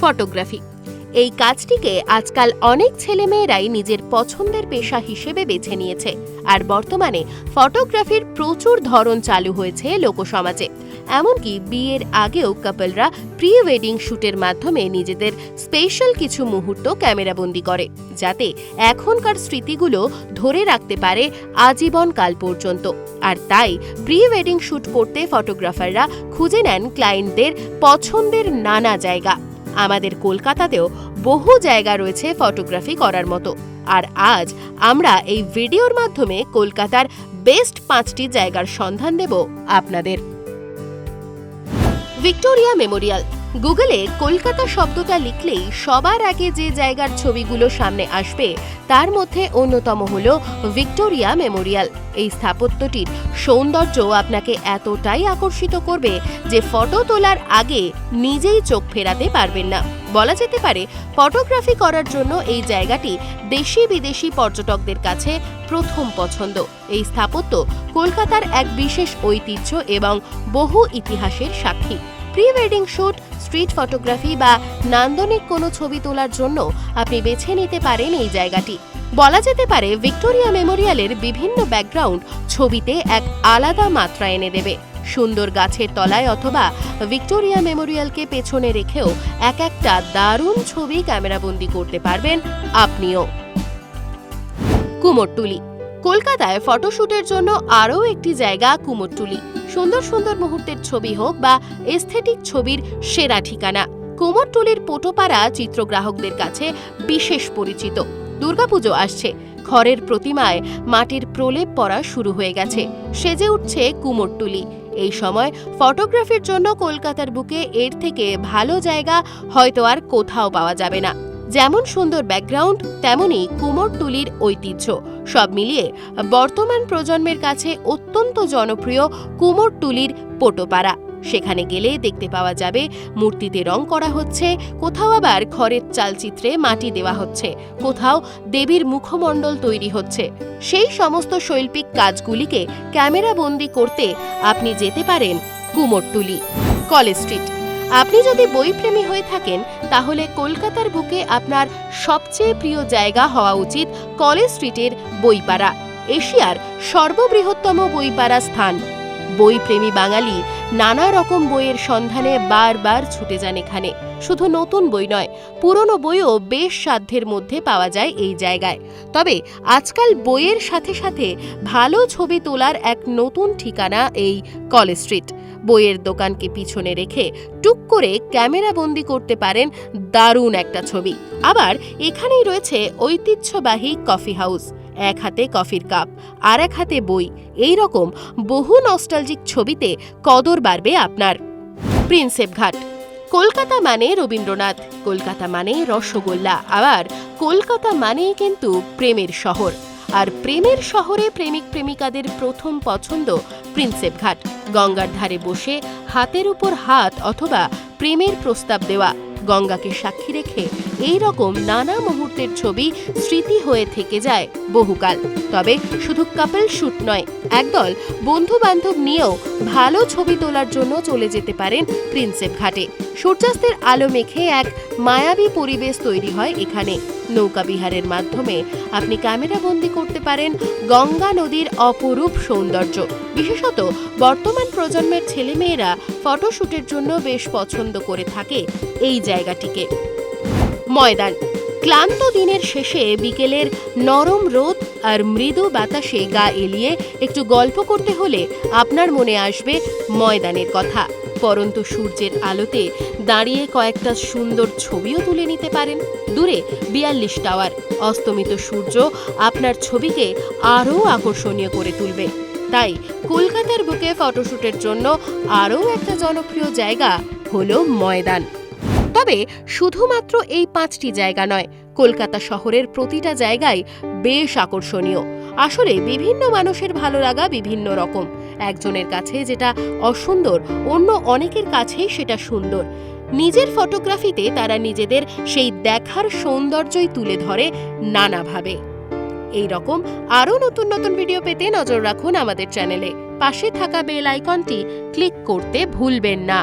Photography. এই কাজটিকে আজকাল অনেক ছেলেমেয়েরাই নিজের পছন্দের পেশা হিসেবে বেছে নিয়েছে। আর বর্তমানে ফটোগ্রাফির প্রচুর ধরন চালু হয়েছে লোকসমাজে। এমনকি বিয়ের আগেও কাপলরা প্রি ওয়েডিং শুটের মাধ্যমে নিজেদের স্পেশাল কিছু মুহূর্ত ক্যামেরাবন্দি করে, যাতে এখনকার স্মৃতিগুলো ধরে রাখতে পারে আজীবন কাল পর্যন্ত। আর তাই প্রি ওয়েডিং শুট করতে ফটোগ্রাফাররা খুঁজে নেন ক্লায়েন্টদের পছন্দের নানা জায়গা। আমাদের কলকাতাতেও বহু জায়গা রয়েছে ফটোগ্রাফি করার মতো। আর আজ আমরা এই ভিডিওর মাধ্যমে কলকাতার বেস্ট 5টি জায়গার সন্ধান দেব আপনাদের। Victoria Memorial. গুগলে কলকাতা শব্দটা লিখলেই সবার আগে যে জায়গার ছবিগুলো সামনে আসবে তার মধ্যে অন্যতম হল ভিক্টোরিয়া মেমোরিয়াল। এই স্থাপত্যটির সৌন্দর্য আপনাকে এতটাই আকর্ষিত করবে যে ফটো তোলার আগে নিজেই চোখ ফেরাতে পারবেন না। বলা যেতে পারে ফটোগ্রাফি করার জন্য এই জায়গাটি দেশি বিদেশি পর্যটকদের কাছে প্রথম পছন্দ। এই স্থাপত্য কলকাতার এক বিশেষ ঐতিহ্য এবং বহু ইতিহাসের সাক্ষী। Pre wedding shoot, street photography বা নান্দনিক কোনো ছবি তোলার জন্য আপনি বেছে নিতে পারেন এই জায়গাটি। বলা যেতে পারে ভিক্টোরিয়া মেমোরিয়ালের বিভিন্ন ব্যাকগ্রাউন্ড ছবিতে এক আলাদা মাত্রা এনে দেবে। সুন্দর গাছের তলায় অথবা ভিক্টোরিয়া মেমোরিয়ালকে পেছনে রেখেও এক একটা দারুণ ছবি ক্যামেরাবন্দি করতে পারবেন আপনিও। কুমোরটুলি। কলকাতায় ফটোশুটের জন্য আরও একটি জায়গা কুমোরটুলি। সুন্দর সুন্দর মুহূর্তের ছবি হোক বা এস্থেটিক ছবির সেরা ঠিকানা। কুমোরটুলির পোটোপাড়া চিত্রগ্রাহকদের কাছে বিশেষ পরিচিত। দুর্গাপুজো আসছে, খড়ের প্রতিমায় মাটির প্রলেপ পড়া শুরু হয়ে গেছে, সেজে উঠছে কুমোরটুলি। এই সময় ফটোগ্রাফির জন্য কলকাতার বুকে এর থেকে ভালো জায়গা হয়তো আর কোথাও পাওয়া যাবে না। যেমন সুন্দর ব্যাকগ্রাউন্ড, তেমনই কুমোরটুলির ঐতিহ্য। সব মিলিয়ে বর্তমান প্রজন্মের কাছে অত্যন্ত জনপ্রিয় কুমোরটুলির পোটোপাড়া। সেখানে গেলে দেখতে পাওয়া যাবে মূর্তিতে রং করা হচ্ছে, কোথাও আবার খড়ের চালচিত্রে মাটি দেওয়া হচ্ছে, কোথাও দেবীর মুখমণ্ডল তৈরি হচ্ছে। সেই সমস্ত শৈল্পিক কাজগুলিকে ক্যামেরাবন্দি করতে আপনি যেতে পারেন কুমোরটুলি। College street. আপনি যদি বইপ্রেমী হয়ে থাকেন তাহলে কলকাতার বুকে আপনার সবচেয়ে প্রিয় জায়গা হওয়া উচিত কলেজ স্ট্রিটের বইপাড়া। এশিয়ার সর্ববৃহত্তম বইপাড়া স্থান। বইপ্রেমী বাঙালি নানা রকম বইয়ের সন্ধানে বারবার ছুটে যান এখানে। শুধু নতুন বই নয়, পুরনো বইও বেশ সাধ্যের মধ্যে পাওয়া যায় এই জায়গায়। তবে আজকাল বইয়ের সাথে সাথে ভালো ছবি তোলার এক নতুন ঠিকানা এই কলেজ স্ট্রিট। বইয়ের দোকানকে পিছনে রেখে টুক করে ক্যামেরাবন্দি করতে পারেন দারুণ একটা ছবি। আবার এখানেই রয়েছে ঐতিহ্যবাহী কফি হাউস। এক হাতে কফির কাপ, আর এক হাতে বই। এই রকম বহু নস্টালজিক ছবিতে কদর বাড়বে আপনার। প্রিন্সেপ ঘাট। কলকাতা মানে রবীন্দ্রনাথ, কলকাতা মানে রসগোল্লা, আবার কলকাতা মানেই কিন্তু প্রেমের শহর। আর প্রেমের শহরে প্রেমিক প্রেমিকাদের প্রথম পছন্দ প্রিন্সেপ ঘাট। গঙ্গার ধারে বসে হাতের উপর হাত অথবা প্রেমের প্রস্তাব দেওয়া, গঙ্গাকে সাক্ষী রেখে এই রকম নানা মুহূর্তের ছবি স্মৃতি হয়ে থেকে যায় বহুকাল। তবে শুধু কাপল শুট নয়, একদল বন্ধু বান্ধব নিয়েও ভালো ছবি তোলার জন্য চলে যেতে পারেন প্রিন্সেপ ঘাটে। সূর্যাস্তের আলো মেখে এক মায়াবী পরিবেশ তৈরি হয় এখানে। নৌকা বিহারের মাধ্যমে আপনি ক্যামেরাবন্দি করতে পারেন গঙ্গা নদীর অপরূপ সৌন্দর্য। বিশেষত বর্তমান প্রজন্মের ছেলেমেয়েরা ফটোশুটের জন্য বেশ পছন্দ করে থাকে এই জায়গাটিকে। ময়দান। ক্লান্ত দিনের শেষে বিকেলের নরম রোদ আর মৃদু বাতাসে গা এলিয়ে একটু গল্প করতে হলে আপনার মনে আসবে ময়দানের কথা। পরন্ত সূর্যের আলোতে দাঁড়িয়ে কয়েকটা সুন্দর ছবিও তুলে নিতে পারেন। দূরে 42 টাওয়ার, অস্তমিত সূর্য আপনার ছবিকে আরও আকর্ষণীয় করে তুলবে। তাই কলকাতার বুকে ফটোশুটের জন্য আরও একটা জনপ্রিয় জায়গা হলো ময়দান। তবে শুধুমাত্র এই 5টি জায়গা নয়, কলকাতা শহরের প্রতিটা জায়গায় বেশ আকর্ষণীয়। আসলে বিভিন্ন মানুষের ভালো লাগা বিভিন্ন রকম। একজনের কাছে যেটা অসুন্দর, অন্য অনেকের কাছেই সেটা সুন্দর। নিজের ফটোগ্রাফিতে তারা নিজেদের সেই দেখার সৌন্দর্যই তুলে ধরে নানাভাবে। এই রকম আরও নতুন নতুন ভিডিও পেতে নজর রাখুন আমাদের চ্যানেলে। পাশে থাকা বেল আইকনটি ক্লিক করতে ভুলবেন না।